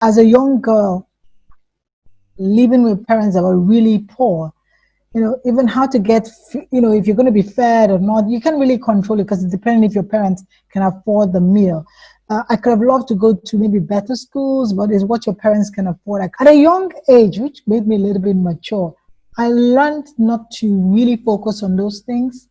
as a young girl, living with parents that were really poor, even how to get, if you're going to be fed or not, you can't really control it because it's depending if your parents can afford the meal. I could have loved to go to maybe better schools, but it's what your parents can afford. At a young age, which made me a little bit mature, I learned not to really focus on those things.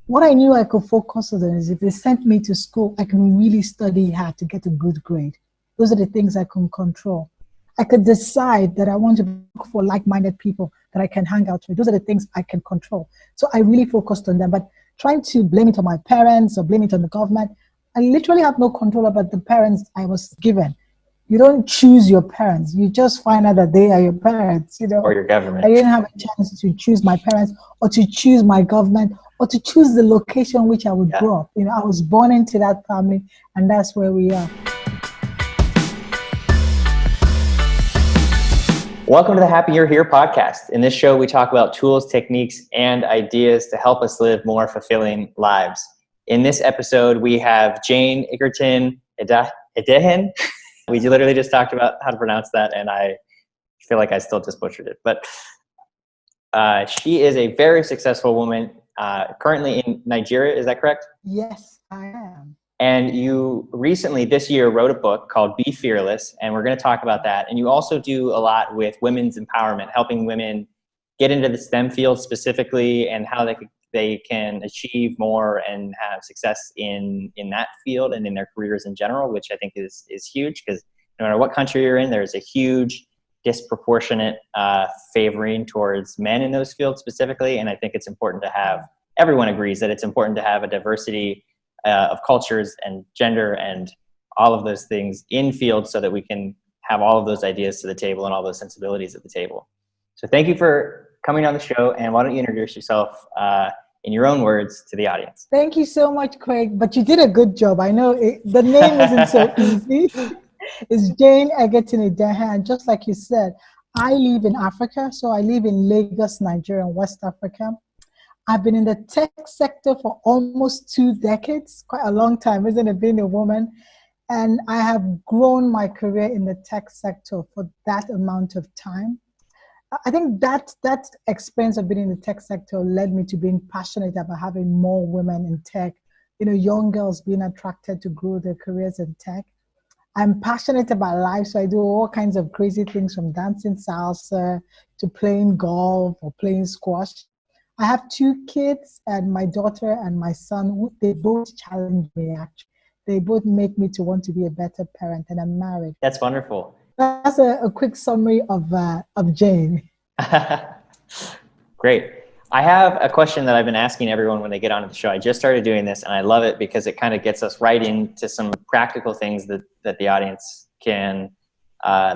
What I knew I could focus on is if they sent me to school, I can really study hard to get a good grade. Those are the things I can control. I could decide that I want to look for like-minded people that I can hang out with. Those are the things I can control. So I really focused on them. But trying to blame it on my parents or blame it on the government, I literally have no control about the parents I was given. You don't choose your parents. You just find out that they are your parents, Or your government. I didn't have a chance to choose my parents or to choose my government or to choose the location which I would grow up. I was born into that family, and that's where we are. Welcome to the Happy You're Here podcast. In this show, we talk about tools, techniques, and ideas to help us live more fulfilling lives. In this episode, we have Jane Egerton-Idehen. We literally just talked about how to pronounce that, and I feel like I still just butchered it. But she is a very successful woman, currently in Nigeria. Is that correct? Yes, I am. And you recently, this year, wrote a book called Be Fearless, and we're going to talk about that. And you also do a lot with women's empowerment, helping women get into the STEM field specifically and how they can achieve more and have success in that field and in their careers in general, which I think is huge, because no matter what country you're in, there's a huge disproportionate favoring towards men in those fields specifically. And I think it's important to have, everyone agrees that it's important to have a diversity of cultures and gender and all of those things in fields so that we can have all of those ideas to the table and all those sensibilities at the table. So thank you for coming on the show, and why don't you introduce yourself in your own words to the audience? Thank you so much, Craig, but you did a good job. I know the name isn't so easy. It's Jane Egerton-Idehen, and just like you said, I live in Africa, so I live in Lagos, Nigeria, and West Africa. I've been in the tech sector for almost 2 decades, quite a long time, isn't it, being a woman? And I have grown my career in the tech sector for that amount of time. I think that experience of being in the tech sector led me to being passionate about having more women in tech, young girls being attracted to grow their careers in tech. I'm passionate about life, so I do all kinds of crazy things, from dancing salsa to playing golf or playing squash. I have 2 kids, and my daughter and my son, they both challenge me, actually. They both make me to want to be a better parent, and I'm married. That's wonderful. That's a quick summary of Jane. Great. I have a question that I've been asking everyone when they get onto the show. I just started doing this, and I love it because it kind of gets us right into some practical things that the audience can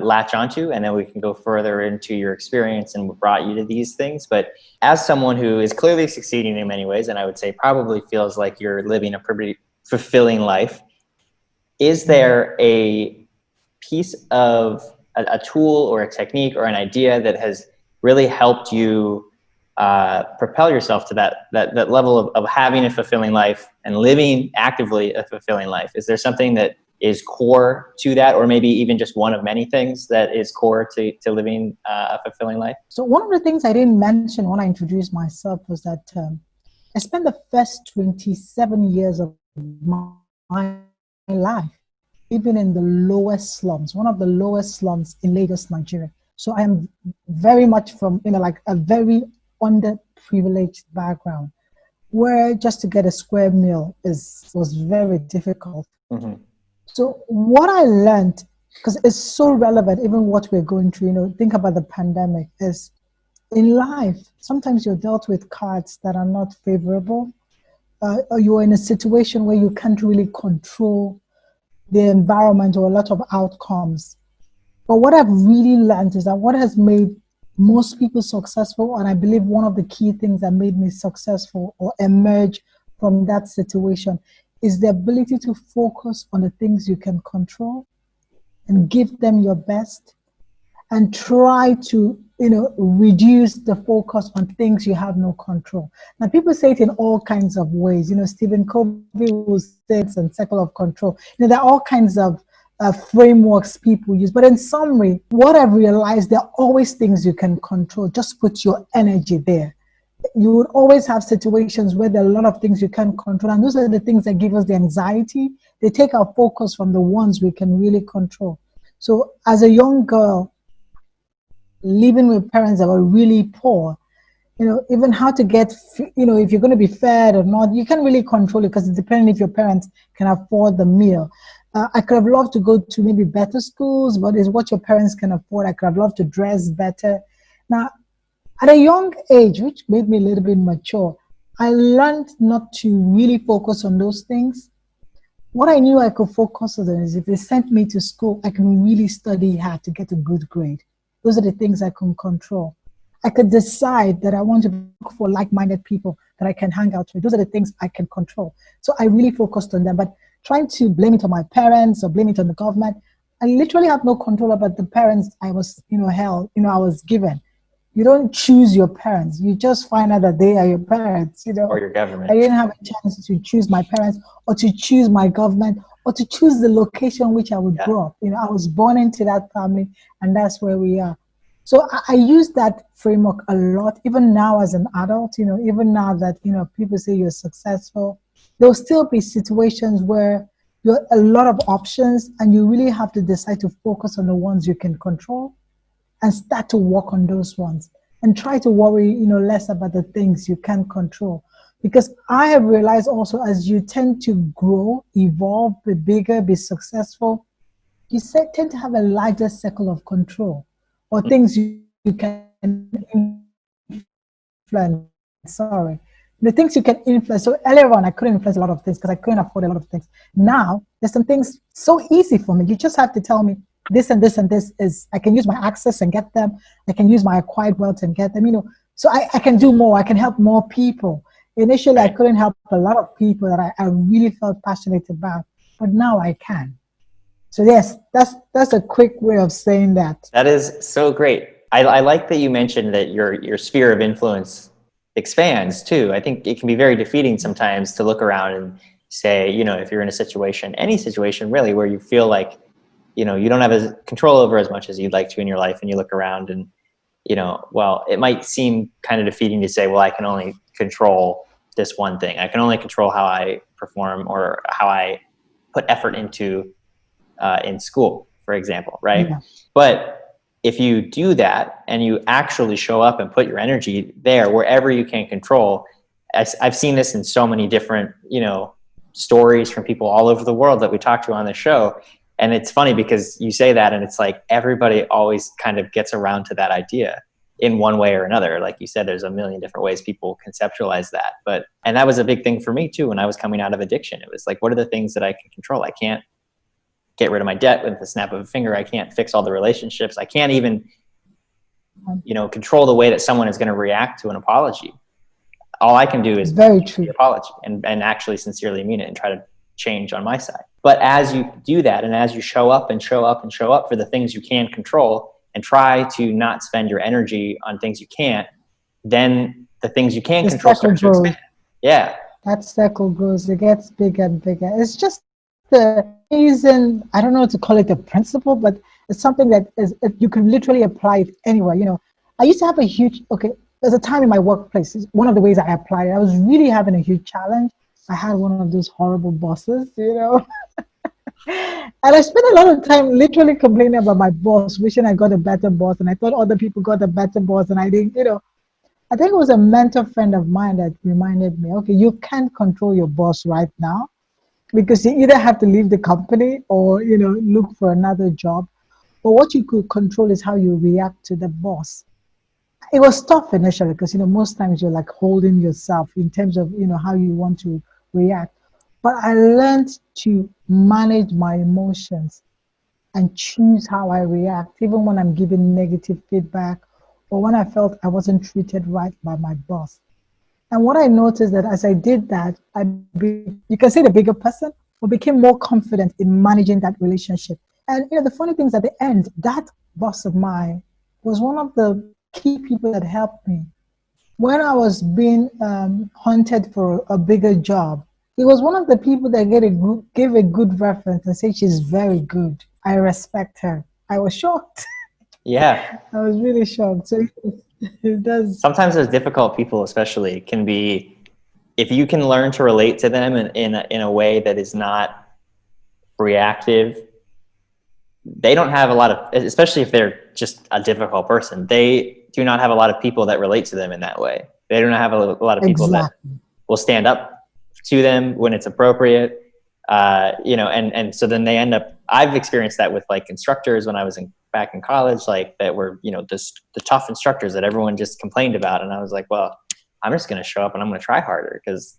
latch onto, and then we can go further into your experience and what brought you to these things. But as someone who is clearly succeeding in many ways, and I would say probably feels like you're living a pretty fulfilling life, is there a piece of a tool or a technique or an idea that has really helped you propel yourself to that level of having a fulfilling life and living actively a fulfilling life? Is there something that is core to that, or maybe even just one of many things that is core to living a fulfilling life? So one of the things I didn't mention when I introduced myself was that I spent the first 27 years of my life living in the lowest slums, one of the lowest slums in Lagos, Nigeria. So I am very much from, like a very underprivileged background, where just to get a square meal was very difficult. Mm-hmm. So what I learned, because it's so relevant, even what we're going through, think about the pandemic, is in life, sometimes you're dealt with cards that are not favorable, or you're in a situation where you can't really control the environment or a lot of outcomes. But what I've really learned is that what has made most people successful, and I believe one of the key things that made me successful or emerge from that situation, is the ability to focus on the things you can control and give them your best, and try to, reduce the focus on things you have no control. Now, people say it in all kinds of ways. Stephen Covey will say it's a circle of control. There are all kinds of frameworks people use. But in summary, what I've realized, there are always things you can control. Just put your energy there. You would always have situations where there are a lot of things you can't control. And those are the things that give us the anxiety. They take our focus from the ones we can really control. So as a young girl, living with parents that were really poor, even how to get, if you're going to be fed or not, you can't really control it because it's depending if your parents can afford the meal. I could have loved to go to maybe better schools, but it's what your parents can afford. I could have loved to dress better. Now, at a young age, which made me a little bit mature, I learned not to really focus on those things. What I knew I could focus on is if they sent me to school, I can really study hard to get a good grade. Those are the things I can control. I could decide that I want to look for like-minded people that I can hang out with. Those are the things I can control. So I really focused on them. But trying to blame it on my parents or blame it on the government, I literally have no control about the parents I was, I was given. You don't choose your parents. You just find out that they are your parents, Or your government. I didn't have a chance to choose my parents or to choose my government or to choose the location which I would grow up. I was born into that family, and that's where we are. So I use that framework a lot, even now as an adult, even now that, people say you're successful, there'll still be situations where you have a lot of options and you really have to decide to focus on the ones you can control and start to work on those ones and try to worry, less about the things you can't control. Because I have realized also as you tend to grow, evolve, be bigger, be successful, you tend to have a larger circle of control or things you can influence. Sorry. The things you can influence. So earlier on, I couldn't influence a lot of things because I couldn't afford a lot of things. Now, there's some things so easy for me. You just have to tell me this and this and this is, I can use my access and get them. I can use my acquired wealth and get them, So I can do more. I can help more people. Initially, I couldn't help a lot of people that I really felt passionate about, but now I can. So yes, that's a quick way of saying that. That is so great. I like that you mentioned that your sphere of influence expands too. I think it can be very defeating sometimes to look around and say, if you're in a situation, any situation really, where you feel like, you don't have control over as much as you'd like to in your life, and you look around and, well, it might seem kind of defeating to say, well, I can only control this one thing. I can only control how I perform or how I put effort into in school, for example, right? Yeah. But if you do that and you actually show up and put your energy there, wherever you can control, I've seen this in so many different, stories from people all over the world that we talk to on the show. And it's funny because you say that and it's like everybody always kind of gets around to that idea in one way or another. Like you said, there's a million different ways people conceptualize that. And that was a big thing for me too when I was coming out of addiction. It was like, what are the things that I can control? I can't get rid of my debt with the snap of a finger. I can't fix all the relationships. I can't even, control the way that someone is going to react to an apology. All I can do is very true apology and actually sincerely mean it and try to change on my side. But as you do that, and as you show up and show up and show up for the things you can control and try to not spend your energy on things you can't, then the things you can control start to expand. Yeah. That circle grows. It gets bigger and bigger. It's just the reason, I don't know to call it a principle, but it's something that is, you can literally apply it anywhere. I used to have there's a time in my workplace, one of the ways I applied it, I was really having a huge challenge. I had one of those horrible bosses, and I spent a lot of time literally complaining about my boss, wishing I got a better boss, and I thought other people got a better boss, and I didn't, I think it was a mentor friend of mine that reminded me, okay, you can't control your boss right now, because you either have to leave the company or, look for another job. But what you could control is how you react to the boss. It was tough initially because, most times you're like holding yourself in terms of, how you want to react. But I learned to manage my emotions and choose how I react, even when I'm giving negative feedback or when I felt I wasn't treated right by my boss. And what I noticed that as I did that, you can say the bigger person, but became more confident in managing that relationship. And the funny thing is at the end, that boss of mine was one of the key people that helped me. When I was being hunted for a bigger job, he was one of the people that gave a good reference and said she's very good. I respect her. I was shocked. Yeah. I was really shocked. So it does. Sometimes those difficult people, especially, can be, if you can learn to relate to them in a way that is not reactive, they don't have a lot of, especially if they're just a difficult person, they do not have a lot of people that relate to them in that way. They do not have a lot of people that Exactly. will stand up to them when it's appropriate. And so then they end up, I've experienced that with like instructors when I was back in college, like that were, the tough instructors that everyone just complained about. And I was like, well, I'm just going to show up and I'm going to try harder because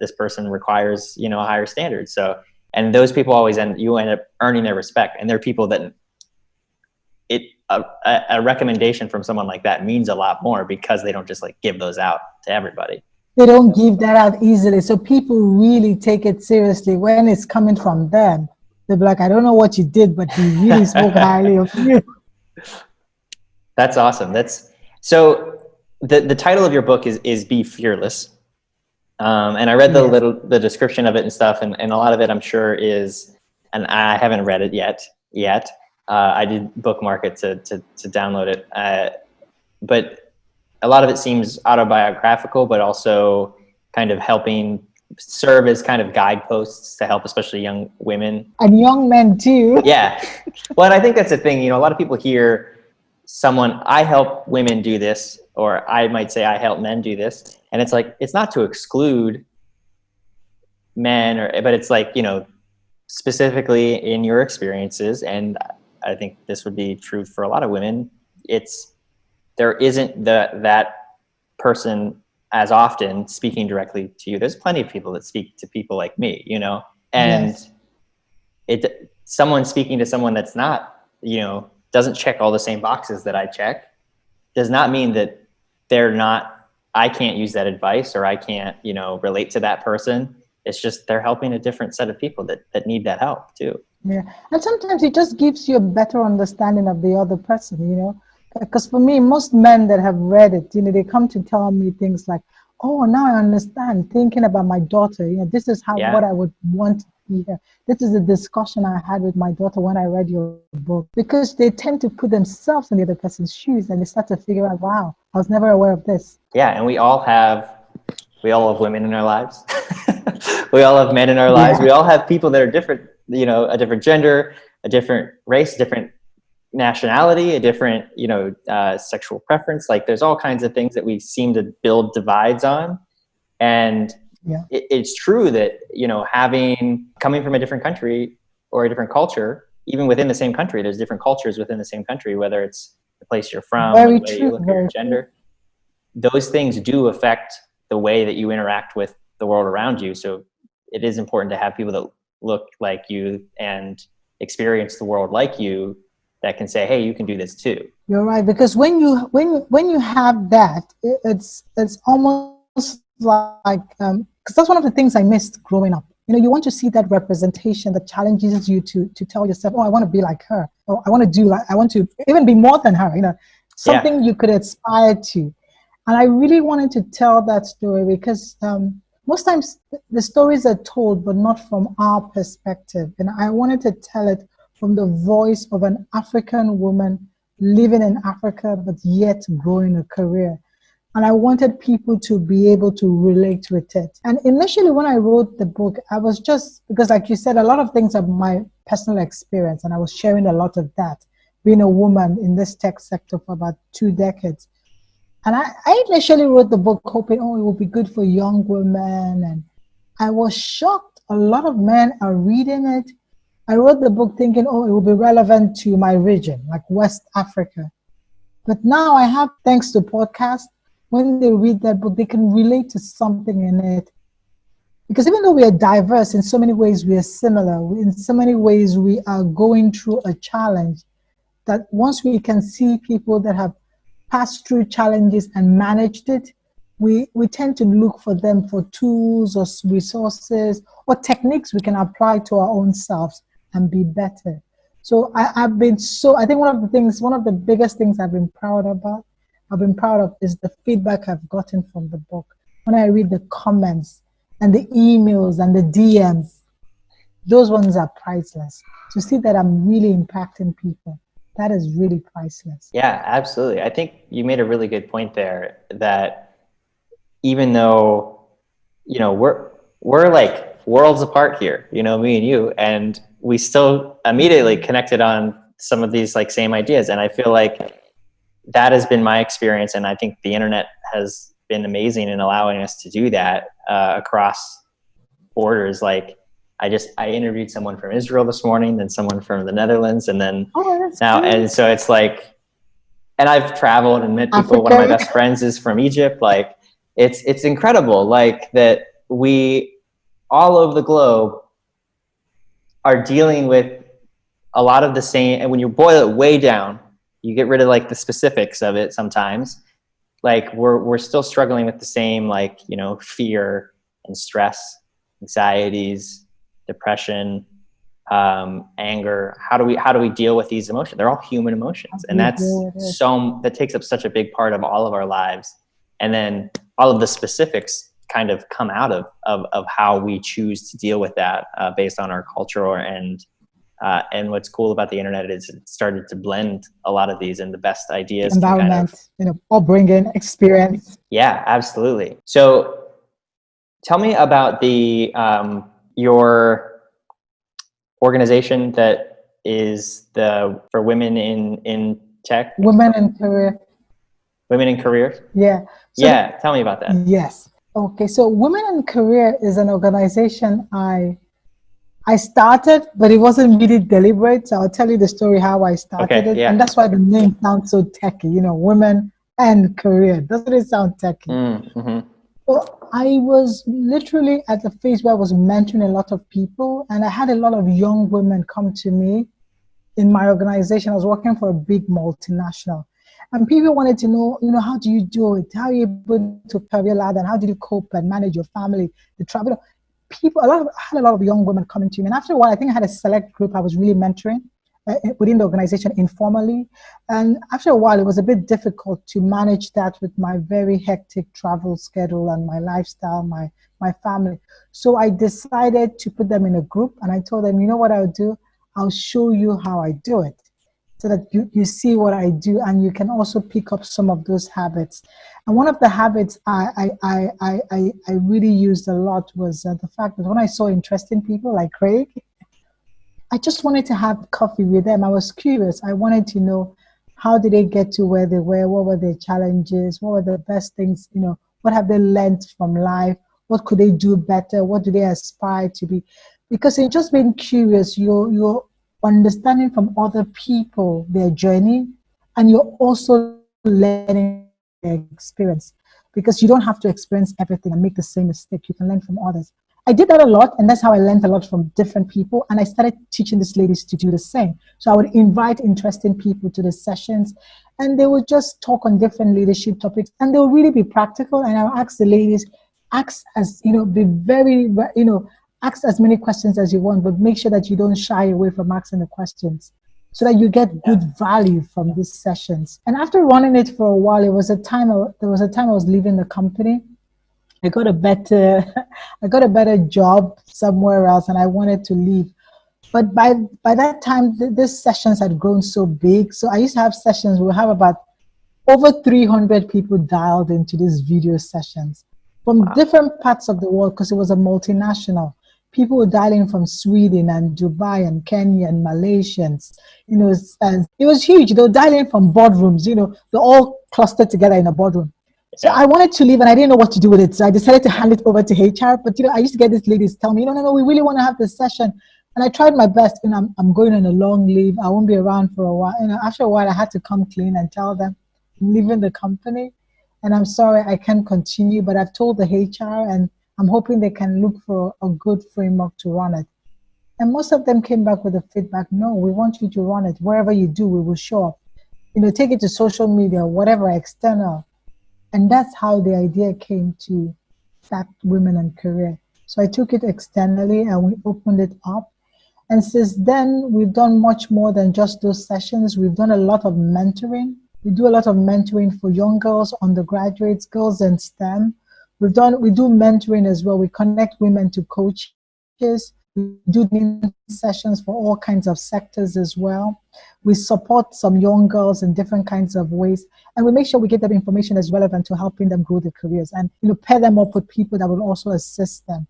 this person requires, a higher standard. So, and those people always end up earning their respect. And they're people that a recommendation from someone like that means a lot more because they don't just like give those out to everybody. They don't give that out easily. So people really take it seriously when it's coming from them. They'll be like, I don't know what you did, but he really spoke highly of you. That's awesome. So the title of your book is Be Fearless. And I read the description of it and stuff, and a lot of it I'm sure is, and I haven't read it yet. I did bookmark it to download it. But a lot of it seems autobiographical, but also kind of helping serve as kind of guideposts to help, especially young women. And young men too. Yeah. Well, and I think that's the thing, a lot of people hear I help women do this, or I might say I help men do this. And it's like, it's not to exclude men, but it's like, specifically in your experiences. And I think this would be true for a lot of women. There isn't that person as often speaking directly to you. There's plenty of people that speak to people like me, and someone speaking to someone that's not, doesn't check all the same boxes that I check, does not mean that I can't use that advice or I can't, relate to that person. It's just they're helping a different set of people that need that help too. Yeah. And sometimes it just gives you a better understanding of the other person, Because for me, most men that have read it, they come to tell me things like, oh, now I understand, thinking about my daughter, this is what I would want to be here. This is a discussion I had with my daughter when I read your book, because they tend to put themselves in the other person's shoes and they start to figure out, wow, I was never aware of this. Yeah. And we all have women in our lives. We all have men in our lives. We all have people that are different, a different gender, a different race, different nationality, a different, sexual preference. Like there's all kinds of things that we seem to build divides on. And it's true that, coming from a different country or a different culture, even within the same country, there's different cultures within the same country, whether it's the place you're from, or the way you look at your gender. Those things do affect the way that you interact with the world around you. So it is important to have people that look like you and experience the world like you, that can say, hey, you can do this too. You're right, because when you have that, it's almost like, because that's one of the things I missed growing up. You want to see that representation that challenges you to tell yourself, oh, I want to be like her, or I want to even be more than her, something you could aspire to. And I really wanted to tell that story because most times the stories are told, but not from our perspective. And I wanted to tell it from the voice of an African woman living in Africa, but yet growing a career. And I wanted people to be able to relate with it. And initially when I wrote the book, I was just, because like you said, a lot of things are my personal experience, and I was sharing a lot of that, being a woman in this tech sector for about 2 decades. And I initially wrote the book hoping, oh, it will be good for young women. And I was shocked. A lot of men are reading it. I wrote the book thinking, oh, it will be relevant to my region, like West Africa. But now I have, thanks to podcasts, when they read that book, they can relate to something in it. Because even though we are diverse, in so many ways we are similar. In so many ways we are going through a challenge, that once we can see people that have passed through challenges and managed it, we tend to look for them for tools or resources or techniques we can apply to our own selves and be better. So I think one of the biggest things I've been proud of is the feedback I've gotten from the book. When I read the comments and the emails and the DMs, those ones are priceless. To see that I'm really impacting people, that is really priceless. Yeah, absolutely. I think you made a really good point there, that even though, we're like worlds apart here, me and you, and we still immediately connected on some of these like same ideas. And I feel like that has been my experience. And I think the internet has been amazing in allowing us to do that across borders. Like I interviewed someone from Israel this morning, then someone from the Netherlands, and then now, great. and so it's like, and I've traveled and met people. Africa. One of my best friends is from Egypt. Like it's incredible, like that we all over the globe are dealing with a lot of the same. And when you boil it way down, you get rid of like the specifics of it sometimes. Like we're still struggling with the same, like, fear and stress, anxieties, depression, anger. How do we deal with these emotions? They're all human emotions, and that takes up such a big part of all of our lives. And then all of the specifics kind of come out of how we choose to deal with that based on our culture. And what's cool about the internet is it started to blend a lot of these, and the best ideas. Environment, upbringing, experience. Yeah, absolutely. So tell me about your organization that is for women in tech. Women in career. Women in career? Yeah. So tell me about that. Yes. Okay, so Women in Career is an organization I started, but it wasn't really deliberate. So I'll tell you the story how I started it. Yeah. And that's why the name sounds so techy, Women and Career. Doesn't it sound techy? Mm-hmm. So I was literally at the phase where I was mentoring a lot of people, and I had a lot of young women come to me in my organization. I was working for a big multinational. And people wanted to know, how do you do it? How are you able to career ladder? And how did you cope and manage your family, the travel? I had a lot of young women coming to me. And after a while, I think I had a select group I was really mentoring within the organization informally. And after a while, it was a bit difficult to manage that with my very hectic travel schedule and my lifestyle, my family. So I decided to put them in a group, and I told them, you know what I'll do? I'll show you how I do it, so that you see what I do, and you can also pick up some of those habits. And one of the habits I really used a lot was the fact that when I saw interesting people like Craig, I just wanted to have coffee with them. I was curious. I wanted to know, how did they get to where they were? What were their challenges? What were the best things? What have they learned from life? What could they do better? What do they aspire to be? Because in just being curious, you're understanding from other people their journey, and you're also learning their experience, because you don't have to experience everything and make the same mistake. You can learn from others. I did that a lot, and that's how I learned a lot from different people, and I started teaching these ladies to do the same. So I would invite interesting people to the sessions, and they would just talk on different leadership topics, and they'll really be practical. And I'll ask the ladies, ask as many questions as you want, but make sure that you don't shy away from asking the questions, so that you get good value from these sessions. And after running it for a while, there was a time I was leaving the company. I got a better job somewhere else, and I wanted to leave. But by that time, these sessions had grown so big. So I used to have sessions. We'll have about over 300 people dialed into these video sessions from different parts of the world, because it was a multinational. People were dialing from Sweden and Dubai and Kenya and Malaysians. And it was huge. They were dialing from boardrooms. They're all clustered together in a boardroom. So I wanted to leave, and I didn't know what to do with it. So I decided to hand it over to HR. But I used to get these ladies tell me, no, we really want to have this session. And I tried my best. I'm going on a long leave. I won't be around for a while. After a while, I had to come clean and tell them I'm leaving the company, and I'm sorry I can't continue. But I've told the HR, and I'm hoping they can look for a good framework to run it. And most of them came back with the feedback, no, we want you to run it. Wherever you do, we will show up. Take it to social media, whatever, external. And that's how the idea came to start Women and Career. So I took it externally, and we opened it up. And since then, we've done much more than just those sessions. We've done a lot of mentoring. We do a lot of mentoring for young girls, undergraduates, girls in STEM. We do mentoring as well. We connect women to coaches. We do training sessions for all kinds of sectors as well. We support some young girls in different kinds of ways, and we make sure we give them information that's relevant to helping them grow their careers, and pair them up with people that will also assist them.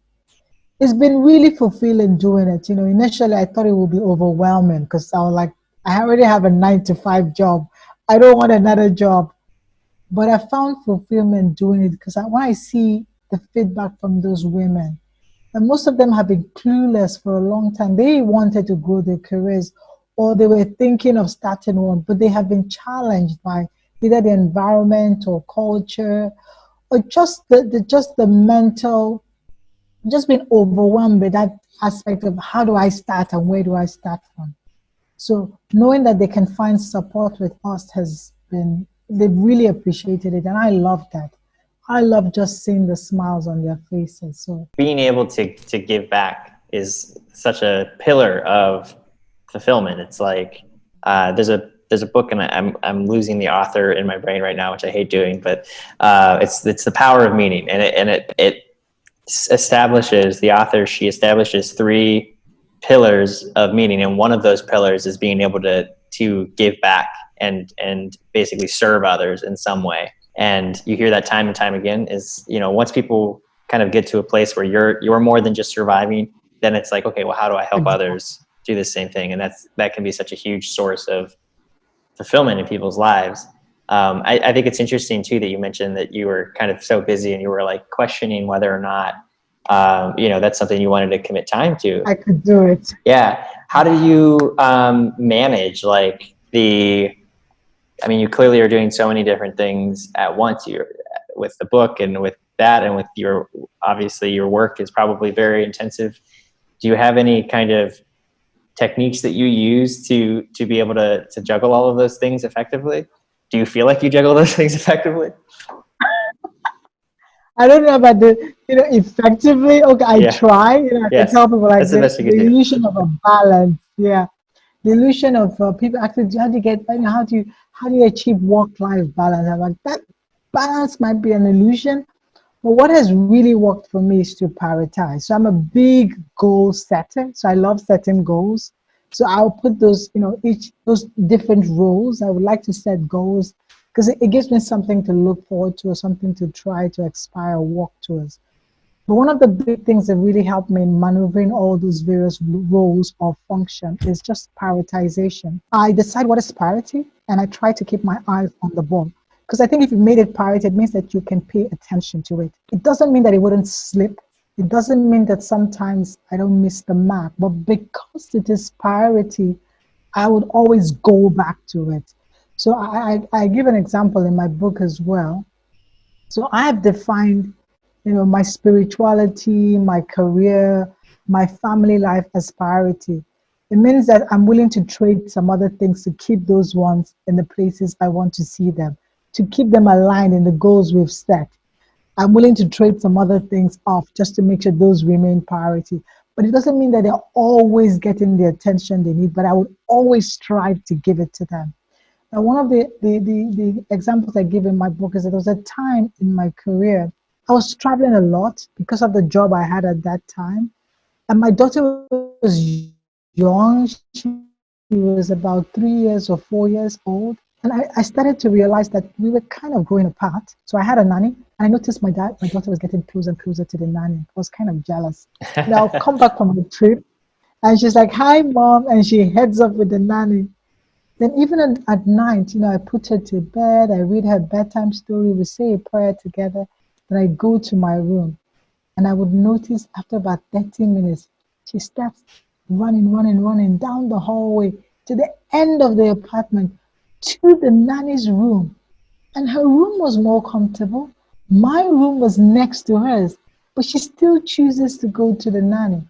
It's been really fulfilling doing it. Initially I thought it would be overwhelming because I was like, I already have a 9 to 5 job. I don't want another job. But I found fulfillment doing it because when I see the feedback from those women, and most of them have been clueless for a long time. They wanted to grow their careers or they were thinking of starting one, but they have been challenged by either the environment or culture or just the mental, just being overwhelmed by that aspect of how do I start and where do I start from. So knowing that they can find support with us they've really appreciated it. And I love that. I love just seeing the smiles on their faces. So being able to give back is such a pillar of fulfillment. It's like there's a book, and I'm losing the author in my brain right now, which I hate doing, but it's The Power of Meaning, and it establishes, the author, she establishes 3 pillars of meaning, and one of those pillars is being able to give back and basically serve others in some way. And you hear that time and time again is, once people kind of get to a place where you're more than just surviving, then it's like, okay, well, how do I help others do the same thing? And that can be such a huge source of fulfillment in people's lives. I think it's interesting too that you mentioned that you were kind of so busy and you were like questioning whether or not, that's something you wanted to commit time to. I could do it. Yeah. How do you manage you clearly are doing so many different things at once. You're with the book and with that, and with obviously your work is probably very intensive. Do you have any kind of techniques that you use to be able to juggle all of those things effectively? Do you feel like you juggle those things effectively? I don't know about effectively. Okay, I try. I can tell people like that's the best you can the do. illusion of a balance. Yeah, the illusion of people actually. How do you get? How do you achieve work-life balance? I'm like, that balance might be an illusion, but what has really worked for me is to prioritize. So I'm a big goal setter. So I love setting goals. So I'll put those, those different roles. I would like to set goals because it gives me something to look forward to or something to try to aspire, work towards. But one of the big things that really helped me in maneuvering all those various roles or function is just prioritization. I decide what is priority and I try to keep my eyes on the ball. Because I think if you made it priority, it means that you can pay attention to it. It doesn't mean that it wouldn't slip. It doesn't mean that sometimes I don't miss the mark. But because it is priority, I would always go back to it. So I give an example in my book as well. So I have defined, my spirituality, my career, my family life as priority. It means that I'm willing to trade some other things to keep those ones in the places I want to see them, to keep them aligned in the goals we've set. I'm willing to trade some other things off just to make sure those remain priority. But it doesn't mean that they're always getting the attention they need, but I would always strive to give it to them. Now, one of the examples I give in my book is that there was a time in my career, I was traveling a lot because of the job I had at that time. And my daughter was young. She was about 3 years or 4 years old. And I started to realize that we were kind of growing apart. So I had a nanny, and I noticed my daughter was getting closer and closer to the nanny. I was kind of jealous. Now I'll come back from the trip, and she's like, "Hi, mom," and she heads up with the nanny. Then even at night, I put her to bed. I read her bedtime story. We say a prayer together. Then I go to my room, and I would notice after about 30 minutes, she starts running down the hallway to the end of the apartment, to the nanny's room. And her room was more comfortable. My room was next to hers, but she still chooses to go to the nanny.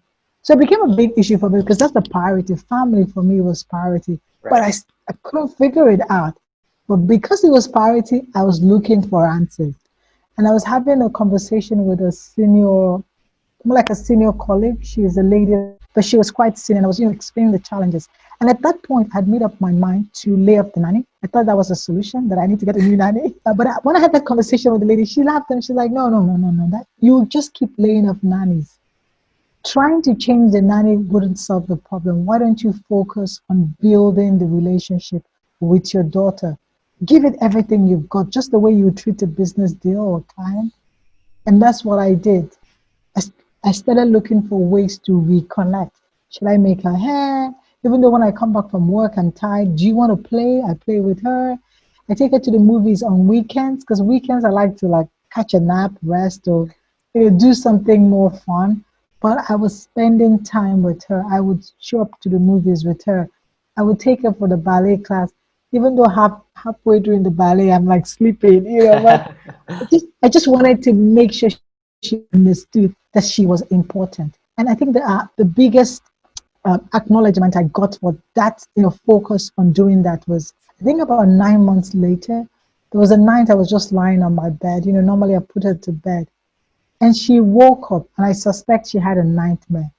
So it became a big issue for me because that's the priority. Family for me was priority. Right. But I couldn't figure it out. But because it was priority, I was looking for answers. And I was having a conversation with a senior, more like a senior colleague. She is a lady, but she was quite senior. And I was, explaining the challenges. And at that point, I'd made up my mind to lay off the nanny. I thought that was a solution, that I need to get a new nanny. But when I had that conversation with the lady, she laughed and she's like, no, that you just keep laying off nannies. trying to change the nanny wouldn't solve the problem. Why don't you focus on building the relationship with your daughter? Give it everything you've got, just the way you treat a business deal or client. And that's what I did. I started looking for ways to reconnect. Should I make her hair? Even though when I come back from work, I'm tired. Do you want to play? I play with her. I take her to the movies on weekends because weekends I like to like catch a nap, rest, or do something more fun. But I was spending time with her. I would show up to the movies with her. I would take her for the ballet class, even though halfway during the ballet I'm like sleeping, but I just wanted to make sure she understood that she was important. And I think the biggest acknowledgement I got for that, focus on doing that was, I think about 9 months later, there was a night I was just lying on my bed. Normally I put her to bed. And she woke up, and I suspect she had a nightmare.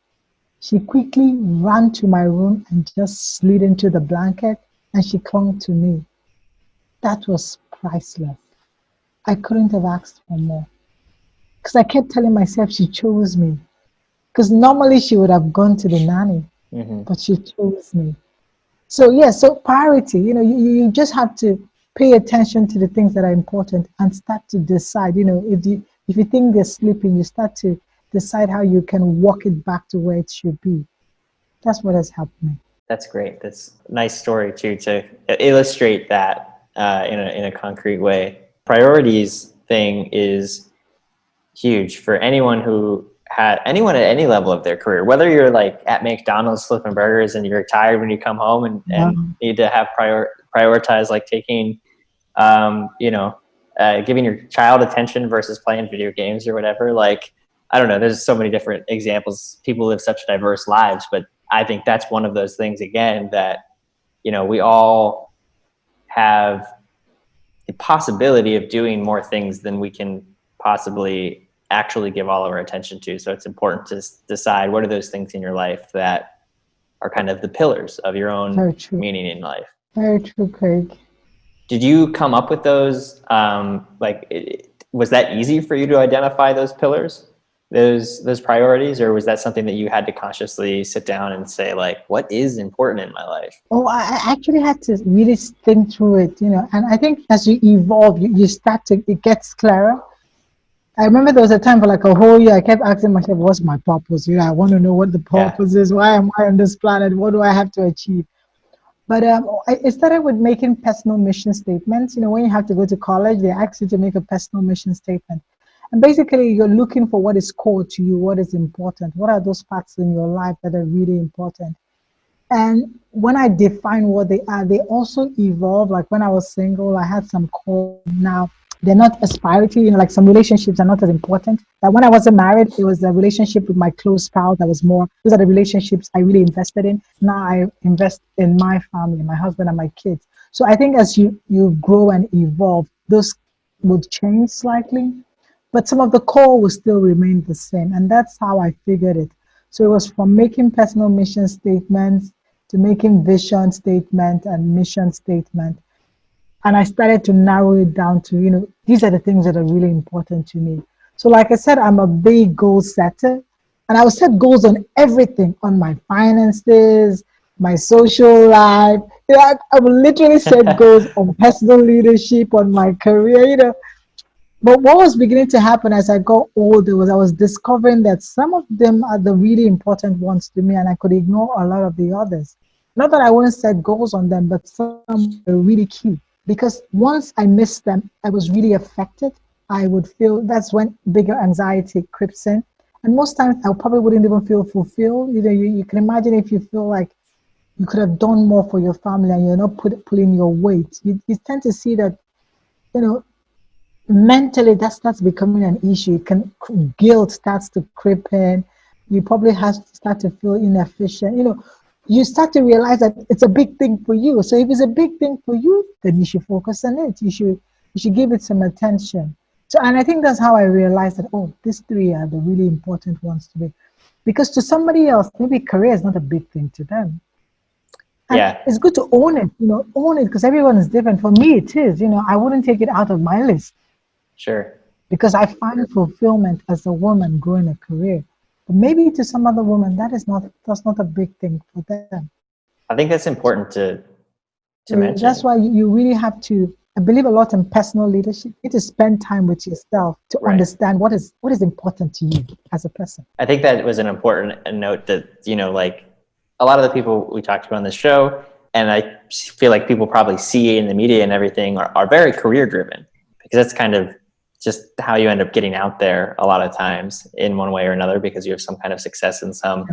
She quickly ran to my room and just slid into the blanket, and she clung to me. That was priceless. I couldn't have asked for more. Because I kept telling myself she chose me. Because normally she would have gone to the nanny, Hmm. but she chose me. So yeah, so priority, you just have to pay attention to the things that are important and start to decide, if you think they're sleeping, you start to decide how you can walk it back to where it should be. That's what has helped me. That's great. That's a nice story too, to illustrate that in a concrete way. Priorities thing is huge for anyone at any level of their career, whether you're like at McDonald's flipping burgers and you're tired when you come home and Um, need to have prioritize like taking, giving your child attention versus playing video games or whatever. Like, I don't know, there's so many different examples. People live such diverse lives, but I think that's one of those things again that, we all have the possibility of doing more things than we can possibly actually give all of our attention to. So it's important to decide what are those things in your life that are kind of the pillars of your own Very true. meaning in life. Very true, Craig. Did you come up with those? Was that easy for you to identify those pillars, those priorities, or was that something that you had to consciously sit down and say, like, what is important in my life? Oh, I actually had to really think through it, and I think as you evolve, you start to, it gets clearer. I remember there was a time for like a whole year, I kept asking myself, what's my purpose? I want to know what the Yeah. purpose is. Why am I on this planet? What do I have to achieve? But I started with making personal mission statements. When you have to go to college, they ask you to make a personal mission statement. And basically, you're looking for what is core to you, what is important, what are those parts in your life that are really important. And when I define what they are, they also evolve. Like when I was single, I had some core. Now they're not as priority, like some relationships are not as important. That when I wasn't married, it was the relationship with my close spouse that was more, those are the relationships I really invested in. Now I invest in my family, my husband and my kids. So I think as you grow and evolve, those would change slightly, but some of the core will still remain the same. And that's how I figured it. So it was from making personal mission statements to making vision statement and mission statement. And I started to narrow it down to, these are the things that are really important to me. So like I said, I'm a big goal setter, and I will set goals on everything, on my finances, my social life. I will literally set goals on personal leadership, on my career, But what was beginning to happen as I got older was I was discovering that some of them are the really important ones to me, and I could ignore a lot of the others. Not that I wouldn't set goals on them, but some were really key. Because once I missed them, I was really affected. I would feel that's when bigger anxiety creeps in. And most times I probably wouldn't even feel fulfilled. You can imagine if you feel like you could have done more for your family and you're not pulling your weight. You tend to see that, you know, mentally that starts becoming an issue. Guilt starts to creep in. You probably have to start to feel inefficient. You start to realize that it's a big thing for you. So if it's a big thing for you, then you should focus on it. You should give it some attention. So, and I think that's how I realized that, oh, these three are the really important ones to me. Because to somebody else, maybe career is not a big thing to them. And Yeah, it's good to own it, own it, because everyone is different. For me, it is, I wouldn't take it out of my list sure. because I find fulfillment as a woman growing a career. But maybe to some other women, that's not a big thing for them. I think that's important to So mention. that's why you really have to, I believe a lot in personal leadership. You need to spend time with yourself to Right. understand what is important to you as a person. I think that was an important note that, like a lot of the people we talked to on this show, and I feel like people probably see in the media and everything are very career driven, because that's kind of just how you end up getting out there a lot of times in one way or another, because you have some kind of success in some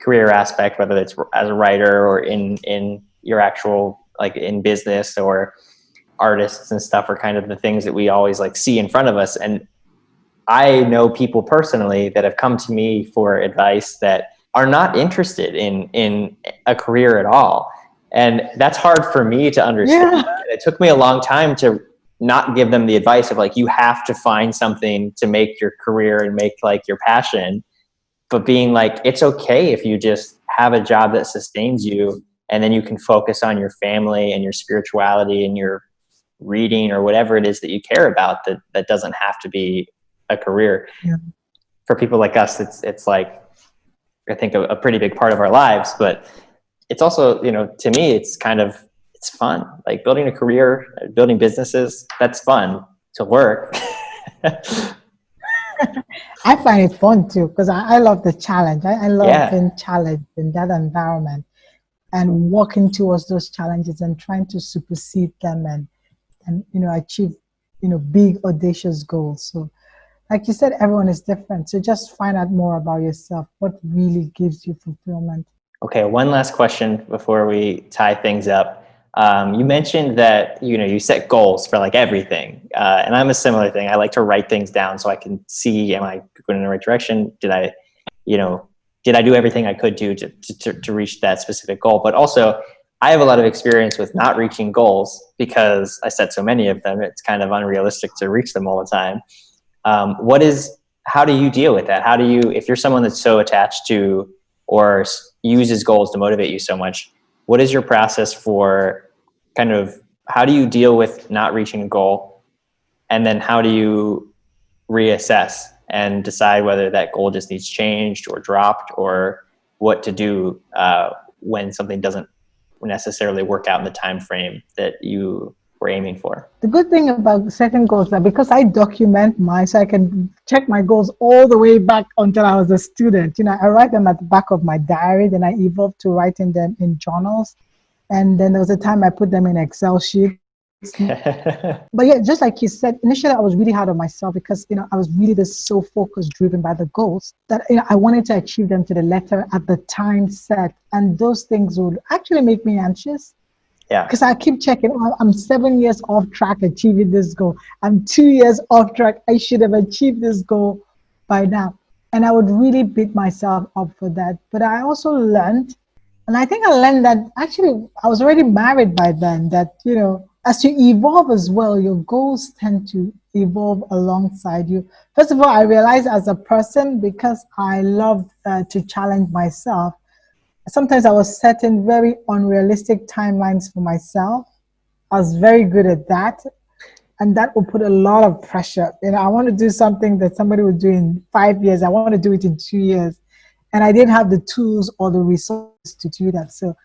career aspect, whether it's as a writer or in your actual, like in business, or artists and stuff are kind of the things that we always like see in front of us. And I know people personally that have come to me for advice that are not interested in a career at all. And that's hard for me to understand. Yeah. It took me a long time to not give them the advice of like, you have to find something to make your career and make like your passion, but being like, it's okay if you just have a job that sustains you, and then you can focus on your family and your spirituality and your reading or whatever it is that you care about, that doesn't have to be a career. Yeah. For people like us, it's like, I think a pretty big part of our lives, but it's also, to me, it's fun. Like building a career, building businesses, that's fun to work. I find it fun too, because I love the challenge. I love being Yeah. challenged in that environment and working towards those challenges and trying to supersede them and achieve big audacious goals. So like you said, everyone is different. So just find out more about yourself. What really gives you fulfillment? Okay, one last question before we tie things up. You mentioned that you set goals for like everything, and I'm a similar thing. I like to write things down so I can see, am I going in the right direction? Did I do everything I could do to reach that specific goal? But also, I have a lot of experience with not reaching goals because I set so many of them. It's kind of unrealistic to reach them all the time. How do you deal with that? How do you, if you're someone that's so attached to or uses goals to motivate you so much, what is your process for kind of, how do you deal with not reaching a goal? And then how do you reassess and decide whether that goal just needs changed or dropped, or what to do when something doesn't necessarily work out in the time frame that you were aiming for? The good thing about setting goals is that because I document mine, so I can check my goals all the way back until I was a student. I write them at the back of my diary, then I evolved to writing them in journals. And then there was a time I put them in Excel sheets. But yeah, just like you said, initially I was really hard on myself because, I was really so focused, driven by the goals that, I wanted to achieve them to the letter at the time set. And those things would actually make me anxious. Yeah. Because I keep checking, I'm 7 years off track achieving this goal. I'm 2 years off track. I should have achieved this goal by now. And I would really beat myself up for that. But I also learned, and I think I learned that actually I was already married by then, that, as you evolve as well, your goals tend to evolve alongside you. First of all, I realized as a person, because I loved to challenge myself, sometimes I was setting very unrealistic timelines for myself. I was very good at that. And that would put a lot of pressure. I want to do something that somebody would do in 5 years. I want to do it in 2 years. And I didn't have the tools or the resources to do that. So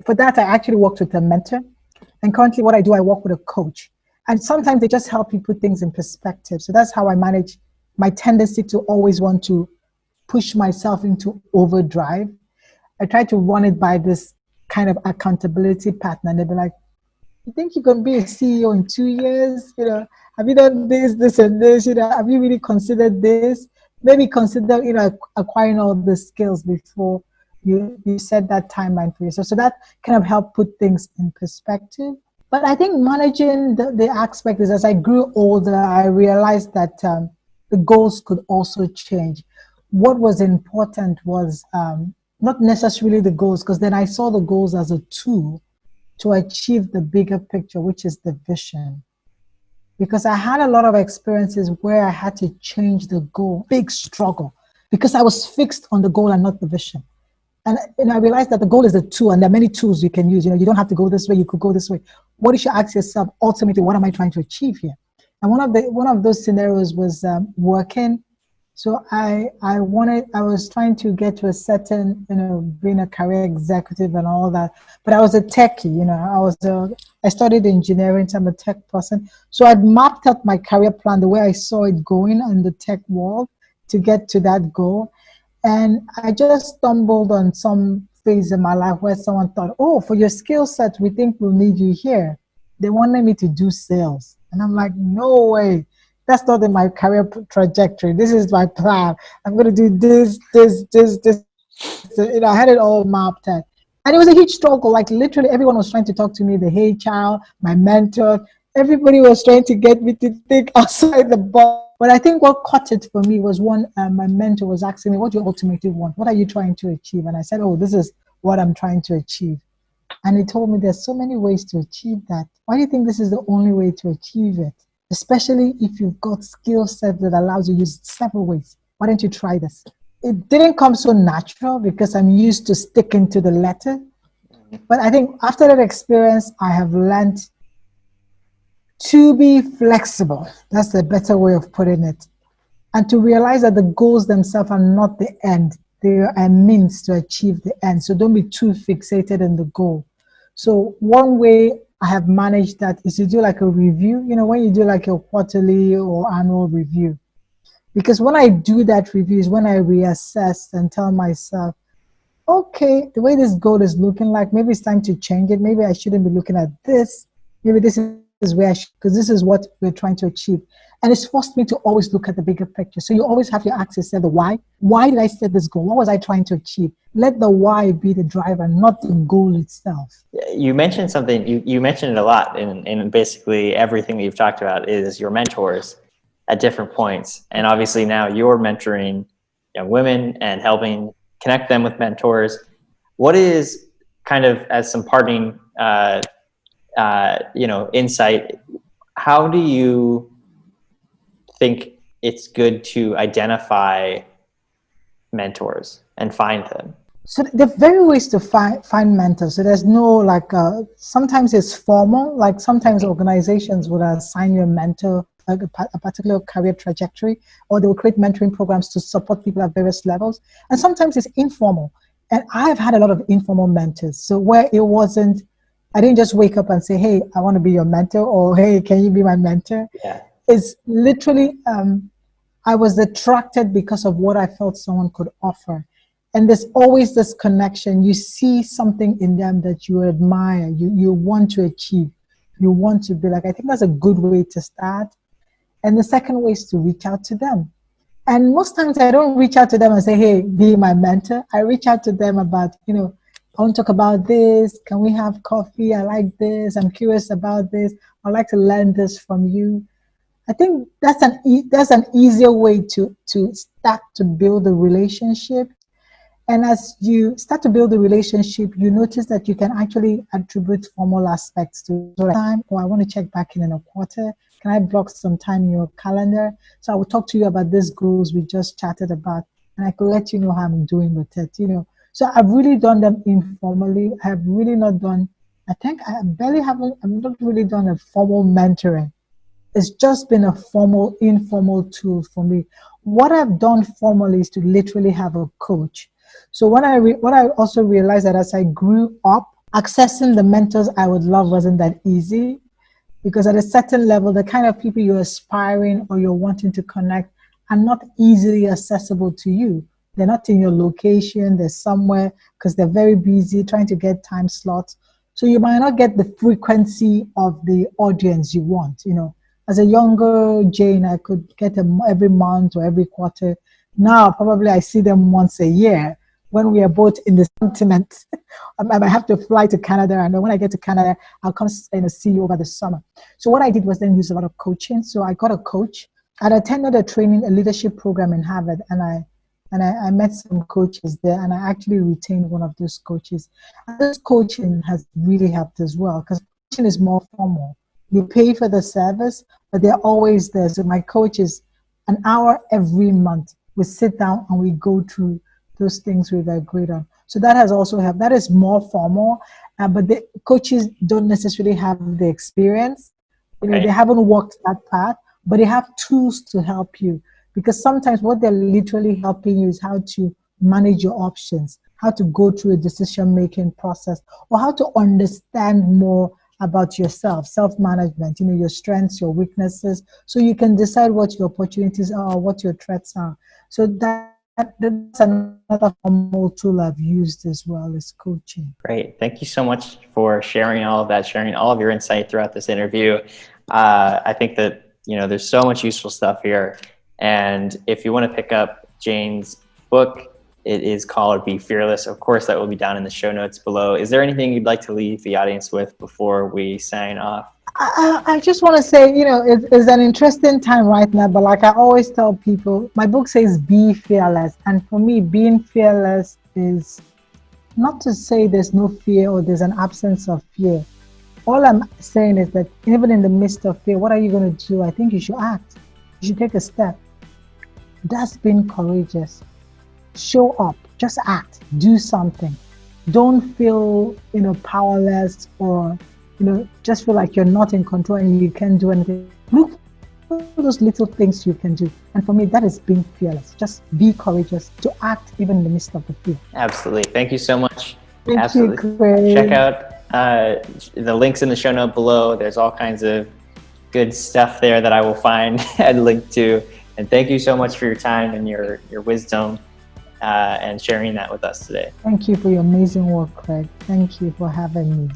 for that, I actually worked with a mentor. And currently what I do, I work with a coach. And sometimes they just help you put things in perspective. So that's how I manage my tendency to always want to push myself into overdrive. I try to run it by this kind of accountability pattern. And they'll be like, you think you can be a CEO in 2 years? Have you done this, and this? Have you really considered this? Maybe consider, acquiring all the skills before you set that timeline for yourself. So that kind of helped put things in perspective. But I think managing the aspect is, as I grew older, I realized that the goals could also change. What was important was not necessarily the goals, because then I saw the goals as a tool to achieve the bigger picture, which is the vision. Because I had a lot of experiences where I had to change the goal, big struggle, because I was fixed on the goal and not the vision. And I realized that the goal is a tool, and there are many tools you can use. You don't have to go this way, you could go this way. What you should ask yourself, ultimately, what am I trying to achieve here? And one of those scenarios was working So I was trying to get to a certain, being a career executive and all that. But I was a techie, I studied engineering, so I'm a tech person. So I'd mapped out my career plan the way I saw it going in the tech world to get to that goal. And I just stumbled on some phase in my life where someone thought, oh, for your skill set, we think we'll need you here. They wanted me to do sales. And I'm like, no way. That's not in my career trajectory. This is my plan. I'm going to do this. I had it all mapped out. And it was a huge struggle. Like literally everyone was trying to talk to me, the HR, my mentor. Everybody was trying to get me to think outside the box. But I think what caught it for me was one, my mentor was asking me, what do you ultimately want? What are you trying to achieve? And I said, oh, this is what I'm trying to achieve. And he told me there's so many ways to achieve that. Why do you think this is the only way to achieve it? Especially if you've got skill set that allows you to use several ways. Why don't you try this? It didn't come so natural because I'm used to sticking to the letter. But I think after that experience, I have learned to be flexible. That's a better way of putting it. And to realize that the goals themselves are not the end. They are a means to achieve the end. So don't be too fixated in the goal. So one way I have managed that is to do like a review, when you do like a quarterly or annual review. Because when I do that review is when I reassess and tell myself, okay, the way this goal is looking like, maybe it's time to change it. Maybe I shouldn't be looking at this. Maybe this is where I should, because this is what we're trying to achieve. And it's forced me to always look at the bigger picture. So you always have to ask yourself the why. Why did I set this goal? What was I trying to achieve? Let the why be the driver, not the goal itself. You mentioned something, you mentioned it a lot in basically everything that you've talked about is your mentors at different points. And obviously now you're mentoring young women and helping connect them with mentors. What is kind of as some parting, insight, how do you think it's good to identify mentors and find them? So there are very ways to find mentors. So there's no sometimes it's formal, like sometimes organizations would assign you a mentor, like a particular career trajectory, or they will create mentoring programs to support people at various levels. And sometimes it's informal. And I've had a lot of informal mentors. So where it wasn't, I didn't just wake up and say, hey, I want to be your mentor, or hey, can you be my mentor? Yeah. It's literally, I was attracted because of what I felt someone could offer. And there's always this connection. You see something in them that you admire, you want to achieve, you want to be like. I think that's a good way to start. And the second way is to reach out to them. And most times I don't reach out to them and say, hey, be my mentor. I reach out to them about, I want to talk about this. Can we have coffee? I like this. I'm curious about this. I'd like to learn this from you. I think that's an easier way to start to build a relationship. And as you start to build a relationship, you notice that you can actually attribute formal aspects to time. Or I want to check back in a quarter. Can I block some time in your calendar? So I will talk to you about these goals we just chatted about, and I could let you know how I'm doing with it. So I've really done them informally. I have really not done. I think I'm not really done a formal mentoring. It's just been a informal tool for me. What I've done formally is to literally have a coach. So what I also realized that as I grew up, accessing the mentors I would love wasn't that easy, because at a certain level, the kind of people you're aspiring or you're wanting to connect are not easily accessible to you. They're not in your location, they're somewhere because they're very busy trying to get time slots. So you might not get the frequency of the audience you want. As a younger Jane, I could get them every month or every quarter. Now, probably I see them once a year when we are both in the continent. I might have to fly to Canada, and then when I get to Canada, I'll come see you over the summer. So what I did was then use a lot of coaching. So I got a coach. I attended a leadership program in Harvard, and I met some coaches there, and I actually retained one of those coaches. And this coaching has really helped as well, because coaching is more formal. You pay for the service, but they're always there. So my coach is an hour every month. We sit down and we go through those things we've agreed on. So that has also helped. That is more formal, but the coaches don't necessarily have the experience. They haven't walked that path, but they have tools to help you. because sometimes what they're literally helping you is how to manage your options, how to go through a decision-making process, or how to understand more about yourself, self-management, your strengths, your weaknesses, so you can decide what your opportunities are, what your threats are. So that's another formal tool I've used as well, is coaching. Great. Thank you so much for sharing all of that, sharing all of your insight throughout this interview. I think that, there's so much useful stuff here. And if you want to pick up Jane's book, it is called Be Fearless. Of course, that will be down in the show notes below. Is there anything you'd like to leave the audience with before we sign off? I just want to say, it's an interesting time right now, but like I always tell people, my book says be fearless. And for me, being fearless is not to say there's no fear or there's an absence of fear. All I'm saying is that even in the midst of fear, what are you going to do? I think you should act. You should take a step. That's being courageous. Show up, just act, do something. Don't feel, powerless, or, just feel like you're not in control and you can't do anything. Look for those little things you can do. And for me, that is being fearless. Just be courageous to act even in the midst of the fear. Absolutely. Thank you so much. Thank Absolutely. you, Craig. Check out the links in the show note below. There's all kinds of good stuff there that I will find and link to. And thank you so much for your time and your wisdom and sharing that with us today. Thank you for your amazing work, Craig. Thank you for having me.